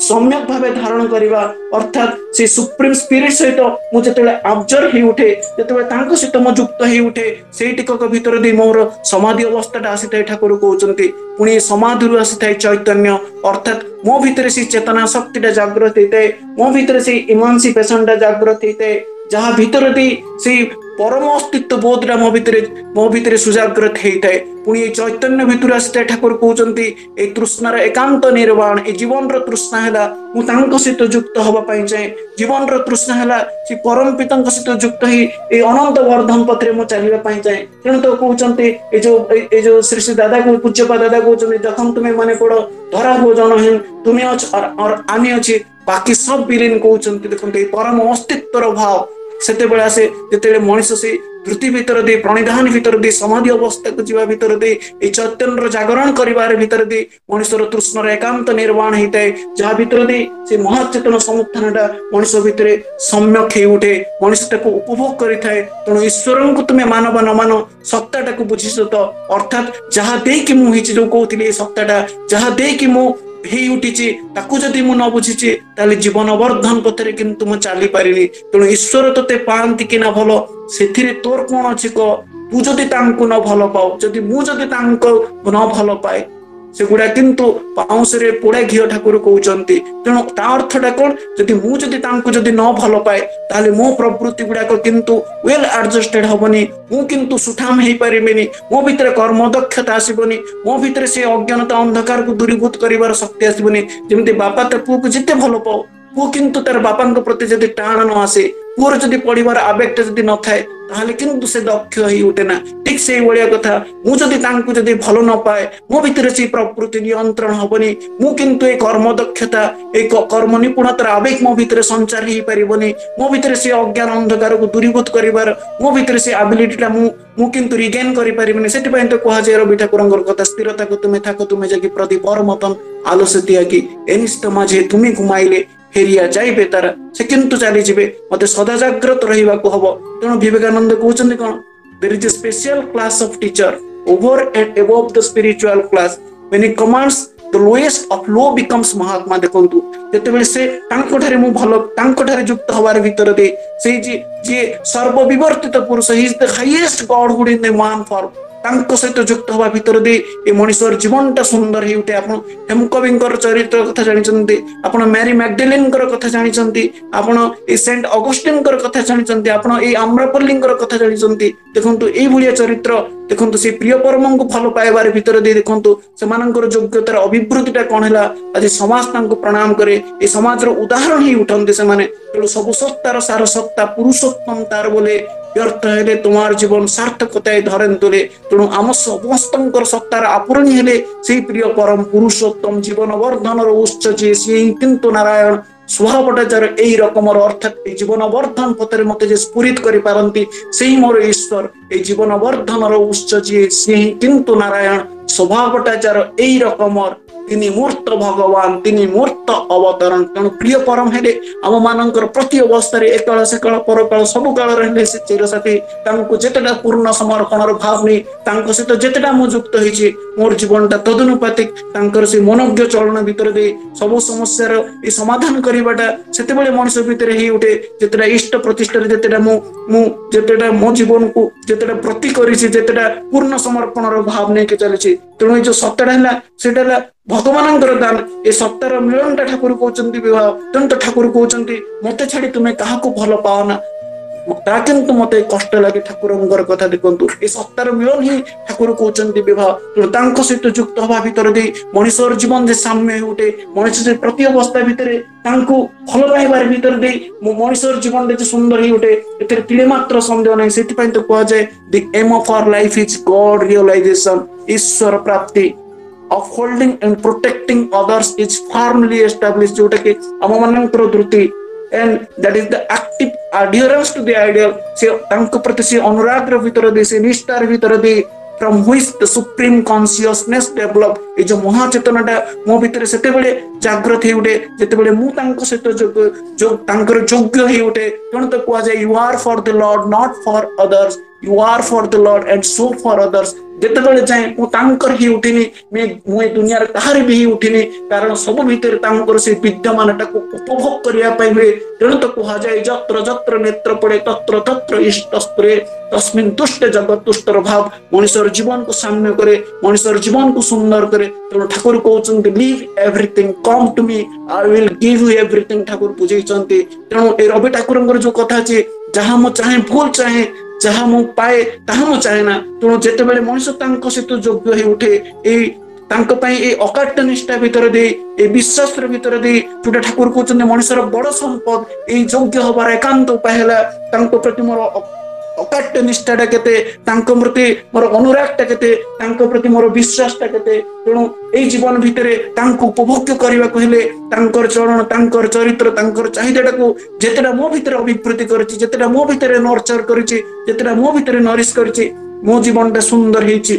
ସମ୍ୟକ ଭାବେ ଧାରଣ କରିବା। ଅର୍ଥାତ୍ ସେ ସୁପ୍ରିମ ସ୍ପିରିଟ ସହିତ ମୁଁ ଯେତେବେଳେ ଆବଜର୍ଭ ହେଇ ଉଠେ, ଯେତେବେଳେ ତାଙ୍କ ସହିତ ମୁଁ ଯୁକ୍ତ ହେଇ ଉଠେ, ସେଇ ଟିକକ ଭିତରେ ଦେଇ ମୋର ସମାଧି ଅବସ୍ଥାଟା ଆସିଥାଏ। ଠାକୁର କହୁଛନ୍ତି ପୁଣି ଏ ସମାଧିରୁ ଆସିଥାଏ ଚୈତନ୍ୟ, ଅର୍ଥାତ୍ ମୋ ଭିତରେ ସେଇ ଚେତନା ଶକ୍ତିଟା ଜାଗ୍ରତ ହେଇଥାଏ, ମୋ ଭିତରେ ସେଇ ଇମାନ୍ସିପେସନଟା ଜାଗ୍ରତ ହେଇଥାଏ, ଯାହା ଭିତରେ ଦେଇ ସେଇ ପରମ ଅସ୍ତିତ୍ୱ ବୋଧଟା ମୋ ଭିତରେ ସୁଜାଗ୍ରତ ହେଇଥାଏ। ପୁଣି ଏଇ ଚୈତନ୍ୟ ଭିତରୁ ଆସିଥାଏ। ଠାକୁର କହୁଛନ୍ତି ଏଇ ତୃଷ୍ଣାର ଏକାନ୍ତ ନିର୍ବାଣ। ଏ ଜୀବନର ତୃଷ୍ଣା ହେଲା ମୁଁ ତାଙ୍କ ସହିତ ଯୁକ୍ତ ହବା ପାଇଁ ଚାହେଁ। ଜୀବନର ତୃଷ୍ଣା ହେଲା ସେ ପରମ ପିତାଙ୍କ ସହିତ ଯୁକ୍ତ ହେଇ ଏଇ ଅନନ୍ତ ବର୍ଦ୍ଧନ ପଥରେ ମୁଁ ଚାଲିବା ପାଇଁ ଚାହେଁ। ତେଣୁ ତ କହୁଛନ୍ତି ଏଇ ଯୋଉ ଶ୍ରୀ ଶ୍ରୀ ଦାଦା ପୂଜ୍ୟପା ଦାଦା କହୁଛନ୍ତି ଯখন ତୁମେ ମନେ ପଡ ଧରା ହୋ ଜନହୀନ, ତୁମେ ଅଛ और ଆମେ ଅଛି ବାକି ସବ ବିলীନ। କହୁଛନ୍ତି ଦେଖନ୍ତୁ ଏଇ ପରମ ଅସ୍ତିତ୍ୱର ଭାବ ସେତେବେଳେ ଆସେ ଯେତେବେଳେ ମଣିଷ ସେଇ ଧୃତି ଭିତରେ ଦେଇ ପ୍ରଣିଧାନ ଭିତରେ ଦେଇ ସମାଧି ଅବସ୍ଥାକୁ ଯିବା ଭିତରେ ଦେଇ ଏଇ ଚୈତନ୍ୟର ଜାଗରଣ କରିବାର ଭିତରେ ଦେଇ ମଣିଷର ତୃଷ୍ଣାର ଏକାନ୍ତ ନିର୍ବାଣ ହେଇଥାଏ, ଯାହା ଭିତରେ ଦେଇ ସେ ମହାଚେତନ ସମୁତ୍ଥାନଟା ମଣିଷ ଭିତରେ ସମ୍ୟକ ହେଇ ଉଠେ, ମଣିଷ ତାକୁ ଉପଭୋଗ କରିଥାଏ। ତେଣୁ ଈଶ୍ୱରଙ୍କୁ ତୁମେ ମାନବ ନ ମାନ ସତ୍ତାଟାକୁ ବୁଝିଛ ତ, ଅର୍ଥାତ୍ ଯାହା ଦେଇକି ମୁଁ ହେଇଛି, ଯୋଉ କହୁଥିଲି ଏଇ ସତ୍ତାଟା ଯାହା ଦେଇକି ମୁଁ ହେଇ ଉଠିଛି, ତାକୁ ଯଦି ମୁଁ ନ ବୁଝିଛି ତାହେଲେ ଜୀବନ ବର୍ଦ୍ଧନ ପଥରେ କିନ୍ତୁ ମୁଁ ଚାଲିପାରିନି। ତେଣୁ ଈଶ୍ୱର ତତେ ପାଆନ୍ତି କି ନା ଭଲ, ସେଥିରେ ତୋର କଣ ଅଛି କହ। ତୁ ଯଦି ତାଙ୍କୁ ନ ଭଲ ପାଉ, ଯଦି ମୁଁ ଯଦି ତାଙ୍କୁ ନ ଭଲ ପାଏ, ସେଗୁଡା କିନ୍ତୁ ପାଉଁଶରେ ପୋଡା ଘିଅ। ଠାକୁର କହୁଛନ୍ତି ତେଣୁ ତା ଅର୍ଥଟା କଣ, ଯଦି ତାଙ୍କୁ ଯଦି ନ ଭଲ ପାଏ ତାହେଲେ ମୋ ପ୍ରବୃତ୍ତି ଗୁଡାକ କିନ୍ତୁ ୱେଲ ଆଡଜଷ୍ଟେଡ ହବନି, ମୁଁ କିନ୍ତୁ ସୁଠାମ ହେଇପାରିବିନି, ମୋ ଭିତରେ କର୍ମ ଦକ୍ଷତା ଆସିବନି, ମୋ ଭିତରେ ସେ ଅଜ୍ଞାନତା ଅନ୍ଧକାରକୁ ଦୂରୀଭୂତ କରିବାର ଶକ୍ତି ଆସିବନି। ଯେମିତି ବାପା ତା ପୁଅକୁ ଯେତେ ଭଲ ପାଉ, ପୁଅ କିନ୍ତୁ ତାର ବାପାଙ୍କ ପ୍ରତି ଯଦି ଟାଣ ନ ଆସେ, ପୁଅର ଯଦି ପଢିବାର ଆବେଗଟା ଯଦି ନଥାଏ, ତାହେଲେ କିନ୍ତୁ ସେ ଦକ୍ଷ ହେଇ ଉଠେ ନା। ଠିକ ସେଇଭଳିଆ କଥା, ମୁଁ ଯଦି ତାଙ୍କୁ ଯଦି ଭଲ ନ ପାଏ, ମୋ ଭିତରେ ସେଇ ପ୍ରକୃତି ନିୟନ୍ତ୍ରଣ ହବନି, ମୁଁ କିନ୍ତୁ ଏଇ କର୍ମ ଦକ୍ଷତା ଏଇ କର୍ମ ନିପୁଣତାର ଆବେଗ ମୋ ଭିତରେ ସଞ୍ଚାର ହେଇପାରିବନି, ମୋ ଭିତରେ ସେ ଅଜ୍ଞାନ ଅନ୍ଧକାରକୁ ଦୂରୀଭୂତ କରିବାର ମୋ ଭିତରେ ସେ ଆବିଲିଟିଟା ମୁଁ କିନ୍ତୁ ରିଗେନ୍ କରିପାରିବିନି। ସେଥିପାଇଁ ତ କୁହାଯାଏ ରବି ଠାକୁରଙ୍କର କଥା, ସ୍ଥିରତାକୁ ତୁମେ ଥାକ ତୁମେ ଯାକି ପ୍ରତି ପରମତନ ଆଲସ୍ୟ ତ୍ୟାଗୀ, ଏନିଷ୍ଟ ମାଝେ ତୁମେ ଘୁମାଇଲେ ଫେରିଆ ଯାଇବେ ତାରା, ସେ କିନ୍ତୁ ଚାଲିଯିବେ, ମତେ ସଦା ଜାଗ୍ରତ ରହିବାକୁ ହବ। ତେଣୁ ବିବେକାନନ୍ଦ କହୁଛନ୍ତି କଣ, there is a special class of teacher over and above the spiritual class, when he commands the lowest of low becomes Mahatma. ଦେଖନ୍ତୁ ଯେତେବେଳେ ସେ ତାଙ୍କଠାରେ ମୁଁ ଭଲ, ତାଙ୍କଠାରେ ଯୁକ୍ତ ହବାର ଭିତରେ ଦେଇ ସେଇ ଯିଏ ସର୍ବବିବର୍ତ୍ତିତ ପୁରୁଷ, he is the highest godhood in the man form, ତାଙ୍କ ସହିତ ଯୁକ୍ତ ହବା ଭିତରେ ଦେଇ ଏ ମଣିଷର ଜୀବନଟା ସୁନ୍ଦର ହେଇ ଉଠେ। ଆପଣ ହେମକବିଙ୍କର ଚରିତ୍ର କଥା ଜାଣିଛନ୍ତି, ଆପଣ ମ୍ୟାରି ମ୍ୟାଗଡାଲିନଙ୍କର କଥା ଜାଣିଛନ୍ତି, ଆପଣ ଏଇ ସେଣ୍ଟ ଅଗଷ୍ଟିନଙ୍କର କଥା ଜାଣିଛନ୍ତି, ଆପଣ ଏଇ ଆମ୍ରପଲ୍ଲୀଙ୍କର କଥା ଜାଣିଛନ୍ତି। ଦେଖନ୍ତୁ ଏଇଭଳିଆ ଚରିତ୍ର, ଦେଖନ୍ତୁ ସେ ପ୍ରିୟ ପରମଙ୍କୁ ଭଲ ପାଇବାର ଭିତରେ ଦେଇ ଦେଖନ୍ତୁ ସେମାନଙ୍କର ଯୋଗ୍ୟତାର ଅଭିବୃଦ୍ଧିଟା କଣ ହେଲା। ଆଜି ସମାଜ ତାଙ୍କୁ ପ୍ରଣାମ କରେ, ଏ ସମାଜର ଉଦାହରଣ ହେଇ ଉଠନ୍ତି ସେମାନେ। ତେଣୁ ସବୁ ସତ୍ତାର ସାର ସତ୍ତା ପୁରୁଷୋତ୍ତମ ତାର ବୋଲେ, ବ୍ୟର୍ଥ ହେଲେ তোমার জীবন সার্থকতায় ধরেন তোলে। ତେଣୁ ଆମ ସମସ୍ତଙ୍କର ସତ୍ତାର ଆପୁରଣୀ ହେଲେ ସେଇ ପ୍ରିୟ ପରମ ପୁରୁଷୋତ୍ତମ, ଜୀବନ ବର୍ଦ୍ଧନର ଉତ୍ସ ଯିଏ, ସିଏ କିନ୍ତୁ ନାରାୟଣ ସ୍ୱଭାବଟା ଯାର ଏଇ ରକମର, ଅର୍ଥାତ୍ ଏଇ ଜୀବନ ବର୍ଦ୍ଧନ ପଥରେ ମତେ ଯେ ସ୍ଫୁରିତ କରିପାରନ୍ତି, ସେଇ ମୋର ଈଶ୍ୱର। ଏଇ ଜୀବନ ବର୍ଦ୍ଧନର ଉତ୍ସ ଯିଏ, ସିଏ କିନ୍ତୁ ନାରାୟଣ ସ୍ୱଭାବଟା ଯାର ଏଇ ରକମର তিনি ମୂର୍ତ୍ତ ଭଗବାନ তিনি ମୂର୍ତ୍ତ ଅବତରଣ। ତେଣୁ ପ୍ରିୟ ପରମ ହେଲେ ଆମ ମାନଙ୍କର ପ୍ରତି ଅବସ୍ଥାରେ ଏକାଳ ସେକାଳ ପରକାଳ ସବୁ କାଳରେ ହେଲେ ସେ ଚିରସାଥୀ। ତାଙ୍କୁ ଯେତେଟା ପୂର୍ଣ୍ଣ ସମର୍ପଣର ଭାବ ନେଇ ତାଙ୍କ ସହିତ ଯେତେଟା ମୁଁ ଯୁକ୍ତ ହେଇଛି ମୋର ଜୀବନଟା ତଦନୁପାତିକ ତାଙ୍କର ସେ ମନୋଜ୍ଞ ଚଳନ ଭିତରେ ଦେଇ ସବୁ ସମସ୍ୟାର ଏ ସମାଧାନ କରିବାଟା ସେତେବେଳେ ମଣିଷ ଭିତରେ ହେଇ ଉଠେ ଯେତେଟା ଇଷ୍ଟ ପ୍ରତିଷ୍ଠାରେ ଯେତେଟା ମୁଁ ଯେତେଟା ମୋ ଜୀବନକୁ ଯେତେଟା ପ୍ରତି କରିଛି ଯେତେଟା ପୂର୍ଣ୍ଣ ସମର୍ପଣର ଭାବ ନେଇକି ଚାଲିଛି। ତେଣୁ ଏଇ ଯୋଉ ସତ୍ୟଟା ହେଲା ସେଇଟା ହେଲା ଭଗବାନଙ୍କର ଦାନ। ଏ ସତ୍ୟର ମିଳନଟା ଠାକୁର କହୁଛନ୍ତି ବିବାହ। ତେଣୁ ତ ଠାକୁର କହୁଛନ୍ତି ମତେ ଛାଡି ତୁମେ କାହାକୁ ଭଲ ପାଅ ନା। ତା କିନ୍ତୁ ମତେ କଷ୍ଟ ଲାଗେ ଠାକୁରଙ୍କର କଥା ଦେଖନ୍ତୁ ଏ ସତ୍ତାର ମିଳନ ହିଁ ଠାକୁର କହୁଛନ୍ତି ବିବାହ। ତେଣୁ ତାଙ୍କ ସହିତ ଯୁକ୍ତ ହବା ଭିତରେ ଦେଇ ମଣିଷର ଜୀବନ ଯେ ସାମ୍ୟ ହେଇ ଉଠେ ମଣିଷ ଯେ ପ୍ରତି ଅବସ୍ଥା ଭିତରେ ତାଙ୍କୁ ଭଲ ପାଇବାର ଭିତରେ ଦେଇ ମଣିଷର ଜୀବନରେ ଯେ ସୁନ୍ଦର ହେଇ ଉଠେ ଏଥିରେ ତିଳେ ମାତ୍ର ସନ୍ଦେହ ନାହିଁ। ସେଥିପାଇଁ ତ କୁହାଯାଏ the aim of our life is God realisation ଈଶ୍ୱର ପ୍ରାପ୍ତି। upholding and protecting others is firmly established ଯୋଉଟା କି ଆମ ମାନଙ୍କର Dhruti and that is the active adherence to the ideal। ସେ ତାଙ୍କ ପ୍ରତି ସେ ଅନୁରାଗର ଭିତରେ ଦେଇ ସେ ନିଷ୍ଠାର ଭିତରେ ଦେଇ from which the supreme consciousness develop। ଏଇ ଯୋଉ ମହାଚେତନାଟା ମୋ ଭିତରେ ସେତେବେଳେ ଜାଗ୍ରତ ହେଇ ଉଠେ ଯେତେବେଳେ ମୁଁ ତାଙ୍କ ସହିତ ତାଙ୍କର ଯୋଗ୍ୟ ହେଇ ଉଠେ। ତେଣୁ ତ କୁହାଯାଏ you are for the Lord not for others you are for the Lord and so for others। ଯେତେବେଳେ ଯାଏ ମୁଁ ତାଙ୍କର ହିଁ ଉଠିନି ମୁଁ ଏ ଦୁନିଆରେ କାହାର ବି ହିଁ ଉଠିନି କାରଣ ସବୁ ଭିତରେ ତାଙ୍କର ସେ ବିଦ୍ୟମାନଟାକୁ ଉପଭୋଗ କରିବା ପାଇଁ ହୁଏ। ତେଣୁ ତ କୁହାଯାଏ ଯତ୍ର ଯତ୍ର ନେତ୍ର ପଡେ ତତ୍ର ତତ୍ର ଇଷ୍ଟ ସ୍ପ୍ରେ ତସ୍ମିନ୍ ତୁଷ୍ଟେ ଜଗତ ତୁଷ୍ଟର ଭାବ ମଣିଷର ଜୀବନକୁ ସାମ୍ୟ କରେ ମଣିଷର ଜୀବନକୁ ସୁନ୍ଦର କରେ। ତେଣୁ ଠାକୁର କହୁଛନ୍ତି leave everything come to me I will give you everything Thakur ବୁଝେଇଛନ୍ତି। ତେଣୁ ଏ ରବି ଠାକୁରଙ୍କର ଯୋଉ କଥା ଅଛି ଯାହା ମୁଁ ଚାହେଁ ଭୁଲ ଚାହେଁ ଯାହା ମୁଁ ପାଏ ତାହା ମୁଁ ଚାହେଁ ନା। ତେଣୁ ଯେତେବେଳେ ମଣିଷ ତାଙ୍କ ସହିତ ଯୋଗ୍ୟ ହେଇ ଉଠେ ଏଇ ତାଙ୍କ ପାଇଁ ଏଇ ଅକାଟ୍ୟ ନିଷ୍ଠା ଭିତରେ ଦେଇ ଏ ବିଶ୍ୱାସର ଭିତରେ ଦେଇ ଯୋଉଟା ଠାକୁର କହୁଛନ୍ତି ମଣିଷର ବଡ ସମ୍ପଦ ଏଇ ଯୋଗ୍ୟ ହବାର ଏକାନ୍ତ ଉପାୟ ହେଲା ତାଙ୍କ ପ୍ରତି ମୋର ଅକାଟ୍ୟ ନିଷ୍ଠାଟା କେତେ ତାଙ୍କ ପ୍ରତି ମୋର ଅନୁରାଗଟା କେତେ ତାଙ୍କ ପ୍ରତି ମୋର ବିଶ୍ୱାସଟା କେତେ। ତେଣୁ ଏଇ ଜୀବନ ଭିତରେ ତାଙ୍କୁ ଉପଭୋଗ୍ୟ କରିବାକୁ ହେଲେ ତାଙ୍କର ଚରଣ ତାଙ୍କର ଚରିତ୍ର ତାଙ୍କର ଚାହିଦାଟାକୁ ଯେତେଟା ମୋ ଭିତରେ ଅଭିବୃଦ୍ଧି କରିଛି ଯେତେଟା ମୋ ଭିତରେ ନର୍ଚର କରିଛି ଯେତେଟା ମୋ ଭିତରେ ନରିଶ କରିଛି ମୋ ଜୀବନଟା ସୁନ୍ଦର ହେଇଛି।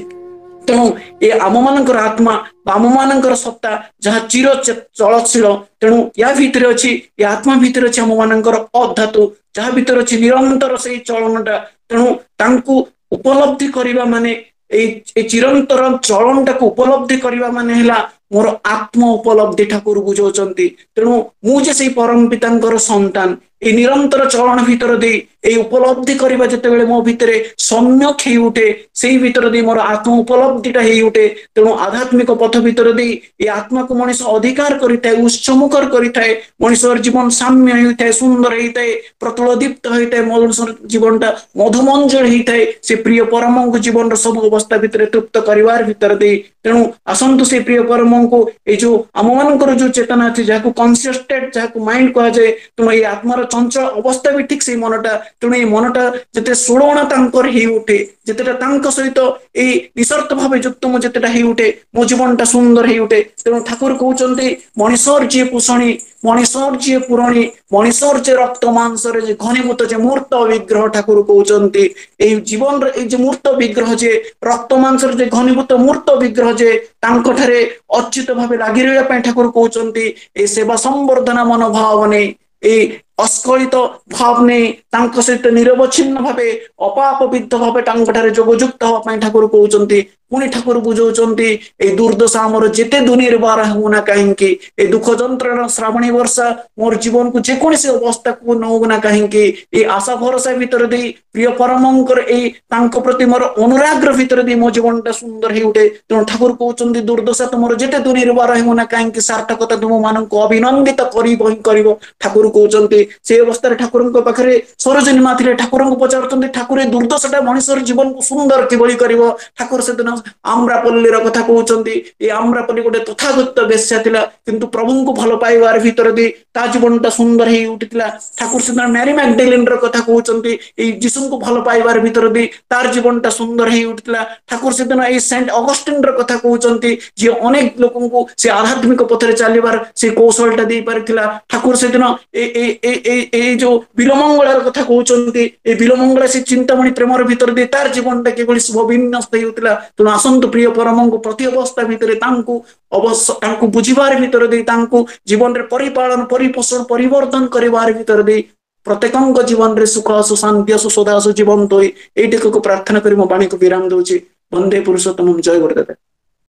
ତେଣୁ ଏ ଆମ ମାନଙ୍କର ଆତ୍ମା ବା ଆମ ମାନଙ୍କର ସତ୍ତା ଯାହା ଚିର ଚଳଶୀଳ ତେଣୁ ୟା ଭିତରେ ଅଛି ଏ ଆତ୍ମା ଭିତରେ ଅଛି ଆମ ମାନଙ୍କର ଅଧାତୁ ଯାହା ଭିତରେ ଅଛି ନିରନ୍ତର ସେଇ ଚଳନଟା। ତେଣୁ ତାଙ୍କୁ ଉପଲବ୍ଧି କରିବା ମାନେ ଏଇ ଚିରନ୍ତର ଚଳନଟାକୁ ଉପଲବ୍ଧି କରିବା ମାନେ ହେଲା ମୋର ଆତ୍ମ ଉପଲବ୍ଧି ଠାକୁର ବୁଝାଉଛନ୍ତି। ତେଣୁ ମୁଁ ଯେ ସେଇ ପରମ ପିତାଙ୍କର ସନ୍ତାନ ଏଇ ନିରନ୍ତର ଚଳନ ଭିତରେ ଦେଇ ଏଇ ଉପଲବ୍ଧି କରିବା ଯେତେବେଳେ ମୋ ଭିତରେ ସମ୍ୟକ ହେଇ ଉଠେ ସେଇ ଭିତରେ ଦେଇ ମୋର ଆତ୍ମ ଉପଲବ୍ଧିଟା ହେଇ ଉଠେ। ତେଣୁ ଆଧ୍ୟାତ୍ମିକ ପଥ ଭିତରେ ଦେଇ ଏ ଆତ୍ମାକୁ ମଣିଷ ଅଧିକାର କରିଥାଏ ଉତ୍ସମୁଖର କରିଥାଏ ମଣିଷର ଜୀବନ ସାମ୍ୟ ହେଇଥାଏ ସୁନ୍ଦର ହେଇଥାଏ ପ୍ରତୁଳ ଦୀପ୍ତ ହେଇଥାଏ ମଣିଷର ଜୀବନଟା ମଧୁମଞ୍ଜଳ ହେଇଥାଏ ସେ ପ୍ରିୟ ପରମଙ୍କ ଜୀବନର ସବୁ ଅବସ୍ଥା ଭିତରେ ତୃପ୍ତ କରିବାର ଭିତରେ ଦେଇ। ତେଣୁ ଆସନ୍ତୁ ସେ ପ୍ରିୟ ପରମଙ୍କୁ ଏଇ ଯୋଉ ଆମ ମାନଙ୍କର ଯୋଉ ଚେତନା ଅଛି ଯାହାକୁ କନସିୟସ ଷ୍ଟେଟ ଯାହାକୁ ମାଇଣ୍ଡ କୁହାଯାଏ ତେଣୁ ଏଇ ଆତ୍ମାର ଚଞ୍ଚଳ ଅବସ୍ଥା ବି ଠିକ ସେଇ ମନଟା। ତେଣୁ ଏଇ ମନଟା ଯେତେ ଷୋଳଣା ତାଙ୍କର ହେଇ ଉଠେ ଯେତେଟା ତାଙ୍କ ସହିତ ଏଇ ନିଃସର୍ତ୍ତ ଭାବେ ଯୁକ୍ତ ମୁଁ ଯେତେଟା ହେଇ ଉଠେ ମୋ ଜୀବନଟା ସୁନ୍ଦର ହେଇ ଉଠେ। ତେଣୁ ଠାକୁର କହୁଛନ୍ତି ମଣିଷର ଯିଏ ପୋଷଣୀ ମଣିଷର ଯିଏ ପୁରଣୀ ମଣିଷର ଯେ ରକ୍ତ ମାଂସରେ ଯେ ଘନୀଭୂତ ଯେ ମୂର୍ତ୍ତ ବିଗ୍ରହ ଠାକୁର କହୁଛନ୍ତି ଏଇ ଜୀବନର ଏଇ ଯେ ମୂର୍ତ୍ତ ବିଗ୍ରହ ଯେ ରକ୍ତ ମାଂସରେ ଯେ ଘନୀଭୂତ ମୂର୍ତ୍ତ ବିଗ୍ରହ ଯେ ତାଙ୍କଠାରେ ଅଚ୍ୟୁତ ଭାବେ ଲାଗି ରହିବା ପାଇଁ ଠାକୁର କହୁଛନ୍ତି ଏଇ ସେବା ସମ୍ବର୍ଦ୍ଧନା ମନୋଭାବ ନେଇ ଏଇ ଅସ୍କଳିତ ଭାବ ନେଇ ତାଙ୍କ ସହିତ ନିରବଚ୍ଛିନ୍ନ ଭାବେ ଅପାପ ବିଦ୍ଧ ଭାବେ ତାଙ୍କଠାରେ ଯୋଗଯୁକ୍ତ ହବା ପାଇଁ ଠାକୁର କହୁଛନ୍ତି। ପୁଣି ଠାକୁର ବୁଝାଉଛନ୍ତି ଏଇ ଦୁର୍ଦ୍ଦଶା ଆମର ଯେତେ ଦୁର୍ନିର୍ବାର ହଉନା କାହିଁକି ଏ ଦୁଃଖ ଯନ୍ତ୍ରଣା ଶ୍ରାବଣୀ ବର୍ଷା ମୋର ଜୀବନକୁ ଯେକୌଣସି ଅବସ୍ଥାକୁ ନଉ ନା କାହିଁକି ଏଇ ଆଶା ଭରସା ଭିତରେ ଦେଇ ପ୍ରିୟ ପରମଙ୍କର ଏଇ ତାଙ୍କ ପ୍ରତି ମୋର ଅନୁରାଗର ଭିତରେ ଦେଇ ମୋ ଜୀବନଟା ସୁନ୍ଦର ହେଇ ଉଠେ। ତେଣୁ ଠାକୁର କହୁଛନ୍ତି ଦୁର୍ଦ୍ଦଶା ତୁମର ଯେତେ ଦୁର୍ନିର୍ବାର ହେଉ ନା କାହିଁକି ସାର୍ଥକତା ତୁମ ମାନଙ୍କୁ ଅଭିନନ୍ଦିତ କରିବ ହିଁ କରିବ। ଠାକୁର କହୁଛନ୍ତି ସେ ଅବସ୍ଥାରେ ଠାକୁରଙ୍କ ପାଖରେ ସରୋଜିନୀ ମା ଥିଲେ ଠାକୁରଙ୍କୁ ପଚାରୁଛନ୍ତି ଠାକୁର ଏ ଦୁର୍ଦ୍ଦଶାଟା ମଣିଷର ଜୀବନକୁ ସୁନ୍ଦର କିଭଳି କରିବ। ଠାକୁର ସେଦିନ ଆମ୍ରାପଲ୍ଲୀର କଥା କହୁଛନ୍ତି ଏ ଆମ୍ରାପଲ୍ଲୀ ଗୋଟେ ତଥାଗତ ବେଶ୍ୟା ଥିଲା କିନ୍ତୁ ପ୍ରଭୁଙ୍କୁ ଭଲ ପାଇବାର ଭିତରେ ଦେଇ ତା ଜୀବନଟା ସୁନ୍ଦର ହେଇ ଉଠିଥିଲା। ଠାକୁର ସେଦିନ ମ୍ୟାରି ମ୍ୟାଗଡାଲିନର କଥା କହୁଛନ୍ତି ଏଇ ଯୀଶୁଙ୍କୁ ଭଲ ପାଇବାର ଭିତରେ ଦେଇ ତାର ଜୀବନଟା ସୁନ୍ଦର ହେଇ ଉଠିଥିଲା। ଠାକୁର ସେଦିନ ଏଇ ସେଣ୍ଟ ଅଗଷ୍ଟିନର କଥା କହୁଛନ୍ତି ଯିଏ ଅନେକ ଲୋକଙ୍କୁ ସେ ଆଧ୍ୟାତ୍ମିକ ପଥରେ ଚାଲିବାର ସେ କୌଶଳଟା ଦେଇପାରିଥିଲା। ଠାକୁର ସେଦିନ ଏଇ ଯୋଉ ବିଲମଙ୍ଗଳାର କଥା କହୁଛନ୍ତି ଏ ବିଲମଙ୍ଗଳା ସେ ଚିନ୍ତାମଣି ପ୍ରେମର ଭିତରେ ଦେଇ ତାର ଜୀବନଟା କିଭଳି ଶୁଭ ବିନ୍ୟସ୍ତ ହେଉଥିଲା। ତ ତେଣୁ ଆସନ୍ତୁ ପ୍ରିୟ ପରମଙ୍କୁ ପ୍ରତି ଅବସ୍ଥା ଭିତରେ ତାଙ୍କୁ ଅବଶ୍ୟ ତାଙ୍କୁ ବୁଝିବାର ଭିତରେ ଦେଇ ତାଙ୍କୁ ଜୀବନରେ ପରିପାଳନ ପରିପୋଷଣ ପରିବର୍ତ୍ତନ କରିବାର ଭିତରେ ଦେଇ ପ୍ରତ୍ୟେକଙ୍କ ଜୀବନରେ ସୁଖ ଆସୁ ଶାନ୍ତି ଆସୁ ସଦା ଆସୁ ଜୀବନ୍ତ ହୋଇ ଏଇଟିକୁ ପ୍ରାର୍ଥନା କରି ମୋ ବାଣୀକୁ ବିରାମ ଦଉଛି। ବନ୍ଦେ ପୁରୁଷୋତ୍ତମ ଜୟ ଗୁରୁଦେବ।